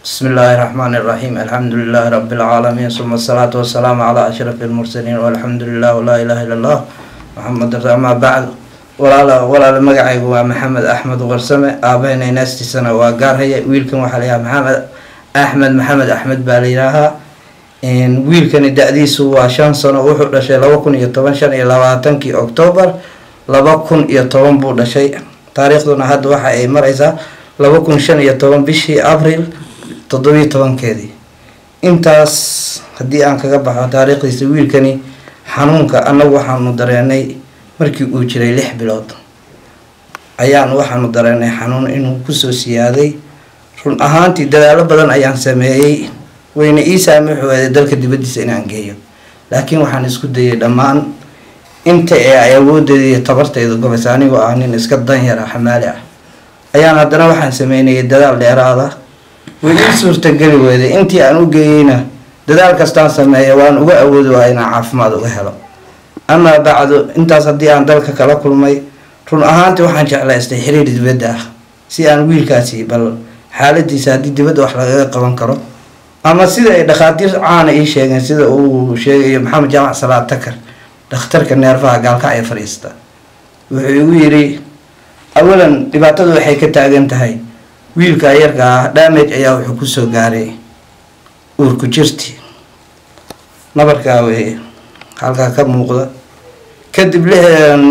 بسم الله الرحمن الرحيم الحمد لله رب العالمين ثم الصلاة والسلام على أشرف المرسلين والحمد لله ولا إله إلا الله محمد رسول ما بعد ولا المقعي هو محمد أحمد غرسمة أبينا ناستي سنة وقار هي ويلكم وحليها محمد أحمد باليراها إن ويلكن الدعديس هو شان سنة وحد شيء لو كن يطبن شان إلى 20 أكتوبر لو كن يطبن بود شيء تاريخنا هذا واحد مريزة لو كن شان يطبن بشي أبريل 17 keedii intaas hadii aan kaga baxo taariikhdiisa wiilkani xanuunka anagu waxaanu dareenay markii uu jiray 6 bilood waxaanu dareenay xanuun inuu ku soo siyaaday run ahaantii dadaalo badan ayaan sameeyay wayna ii saamaxay dalka dibadiisa inaan geeyo laakiin waxaan isku dayay dhamaan inta ay awoodayay tabartayda go'aaniga oo aan iska dan yar xamaali ah ayaan haddana waxaan sameeyay dadaal dheeraad ah weli suurtagali weeyday intii aan u geeyayna dadaal kastaan sameeyay waan uga awoodi waa inaan caafimaad uga helo ama bacdo intaas hadii aan dalka kala kulmay run ahaantii waxaan jeclaystay xiriir dibadda ah si aan wiilkaasi bal xaaladiisa hadii dibadda wax laga qaban karo ama sida ay dhaqaatiir caan ay sheegeen sida uu sheegay Maxamed Jaamac Salaad Takar dhakhtarka neerfaha gaalka ay fariista wuxuu igu yiri awalan dhibaatadu waxay ka taagan tahay wiilka yarka damage ayaa wuxuu ku soo gaaray uurku jirti nabarka way halka ka muuqda kadib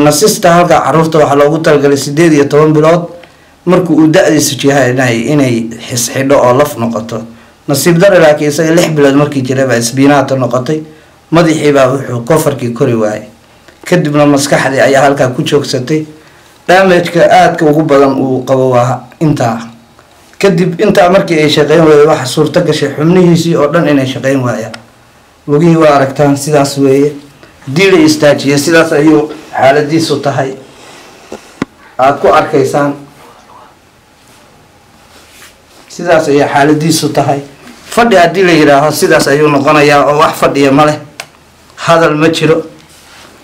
nasista halka caruurta waxa loogu talagalay 18 bilood markuu uu da'diisu yahay inay xidho oo laf noqoto nasiib dar laakiin isaga 6 bilood markii jiraba isbiinaata noqotay madaxii baa wuxuu kofarkii kori waayay kadibna maskaxdii ayaa halka ku joogsatay damage-ka aadka ugu badan uu qabo waa inta kadib inta markii ay shaqeyn way wax suurta gashay xubnihiisii oo dhan inay shaqeyn waayaan wagi waa aragtaan sidaas weeye diil istaajiye sidaas ayuu xaaladiisu tahay aad ku arkaysaan sidaas ay xaaladiisu tahay fadhi hadii la yiraahdo sidaas ayuu noqonayaa oo wax fadhiya ma leh hadal ma jiro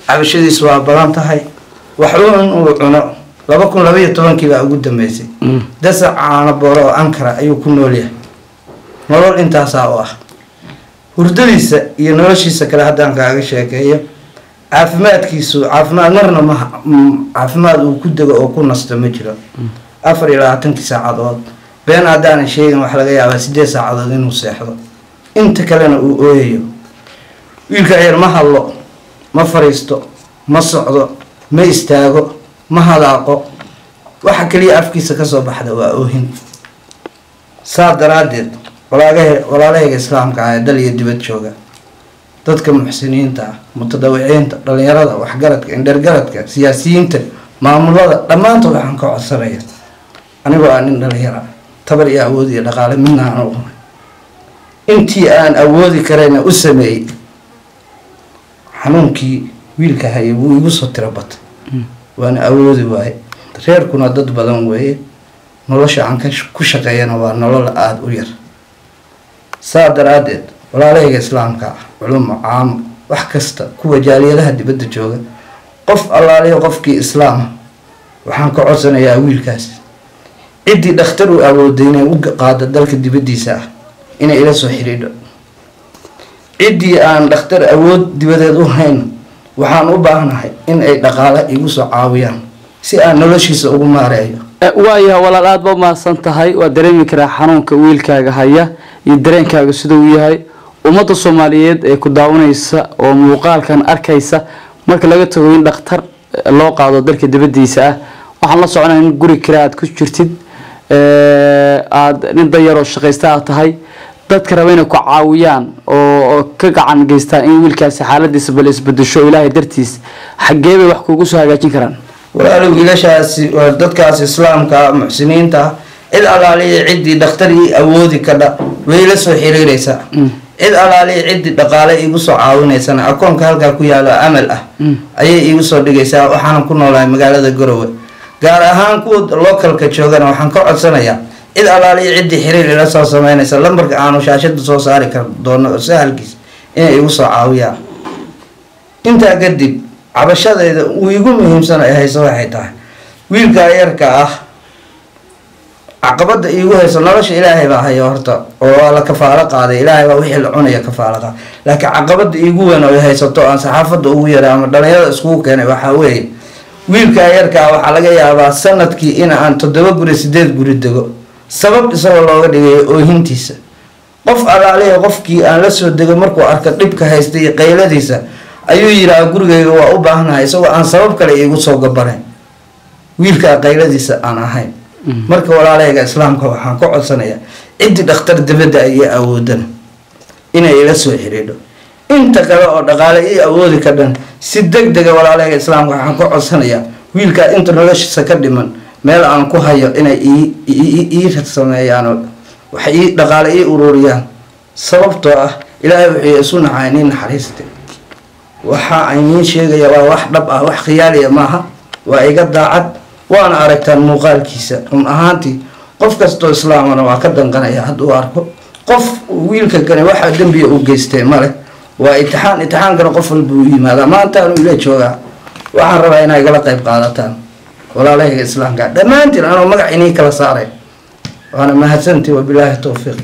cabashadiisu waa badan tahay wax uu cuno 2012 baa ugu dambeysay dasa caana booro Ankara ayuu ku nool yahay nolol intaas oo ah hurdadiisa iyo noloshiisa kala hadaan kaaga sheekeeyo caafimaadkiisu caafimaad marna ma caafimaad uu ku dago oo ku nasto ma jiro 24 saacadood been hadaan sheegin wax laga yaabaa 8 saacadood inuu seexdo inta kalena uu ooyayo wiilka yar ma hadlo ma fariisto ma socdo ma istaago ma hadaaqo waxa kaliya afkiisa ka soo baxda waa oohin saadaradeed walaalahayga islaamka ah dal iyo dibad jooga dadka muxsiniinta mutadawiciinta dhalinyarada waxgaradka indhergaradka siyaasiyiinta maamulada dhamaantood waxaan ka codsanayaa anigoo aan dhalinyaro tabar iyo awood iyo dhaqaale midna aan u intii aan awoodi karayna u sameeyay xanuunkii wiilka hayay wuu igu soo tirabatay waana awoodi waay reerkuna dad badan weeye nolosha aan ku shaqeeyana waa nolol aad u yar saadaradeed walaalahayga islaamka culum caam wax kasta kuwa jaaliyadaha dibadda jooga qof allaaliyo qofkii islaam waxaan ka codsanayaa wiilkaas cidii dhakhtar u awoodayna u qaada dalka dibadiisa ah inay ila soo xiriidho cidii aan dhakhtar awood dibadeed u hayn waxaan u baahanahay in ay dhaqaale igu soo caawiyaan si aan noloshiisa ugu maareeyo waayaha walaal aad ba maasan tahay waa dareemi karaa xanuunka wiilkaaga haya iyo dareenkaaga sidoo uu yahay ummadda Soomaaliyeed ee ku daawanaysa oo muuqaalkan arkaysa marka laga tago in dhakhtar loo qaado dalka dibadiisa ah waxaan la soconayaa in guri kiraad ku jirtid aad nin dayar oo shaqaysta tahay dadka rabayna ku caawiyaan oo ka gacan geystaan in wiilkaasi xaaladiisa bal isbedesho Ilaahay dartiis xageebay wax kugu soo hagaajin karaan walaalow wiilashaasi waa dadkaas islaamka muxsiniinta cid alaaliye cidii dhakhtarii awoodi kada way la soo xiriiraysa cid alaaliye cidii dhaqaale igu soo caawinaysa akoonka halka ku yaalo amal ah ayay igu soo dhigaysaa waxaan ku noolahay magaalada Garowe gaar ahaan ku localka joogana waxaan ka codsanayaa cid alaaliye cidii xiriir ila soo sameynaysa lambarka aanu shaashada soo saari kar doono sahalkiis inay igu soo caawiyaan inta kadib cabashadeeda uu igu muhiimsan ay hayso waxay tahay wiilka yarka ah caqabada iigu hayso nolosha ilaahay baa hayo horta oo waa la kafaalo qaaday ilaahay baa wixii la cunaya kafaalo qaaday laakiin caqabada iigu weyn oo haysato aan saxaafada ugu yaray ama dhalinyarada iskugu keenay waxaa weeye wiilka yarkaa waxaa laga yaabaa sanadkii in aan 7 guri 8 guri dego sabab isagoo looga dhigay oohintiisa qof alaaliya qofkii aan la soo dego markuu arka dhibka haystay iyo qayladiisa ayuu yiraa gurigayga waa u baahanahay isagoo aan sabab kale iigu soo gabaray wiilka qayladiisa aan ahayn marka walaalayga islaamka waxaan ku codsanayaa cidii dhakhtar dibadda ay awoodana inay ila soo xiriidho inta kale oo dhaqaale ii awoodi ka dhan si degdeg walaalayga islaamka waxaan ku codsanayaa wiilka inta noloshiisa ka dhiman meel aan ku hayo inay ii sameeyaan wax ii dhaqaale ii ururiyaan sababtoo ah ilaahay wuxuu isu naxaynay naxariiste waxa ay niin sheegaya waa wax dhab ah wax khiyaaliya maaha waa iga daacad waana aragtaan muuqaalkiisa run ahaantii qof kastoo islaamana waa ka danqanaya hadduu arko qof wiilka kale waxa dambiga u geystay male waa imtixaankana qof walba u yimaadaa maanta aanu ila joogaa waxaan rabaa inay igala qayb qaadataan walaalayga islaamka dhammaantiin anoo magac inii kala saaray waana mahadsantii wabilaahi towfiiq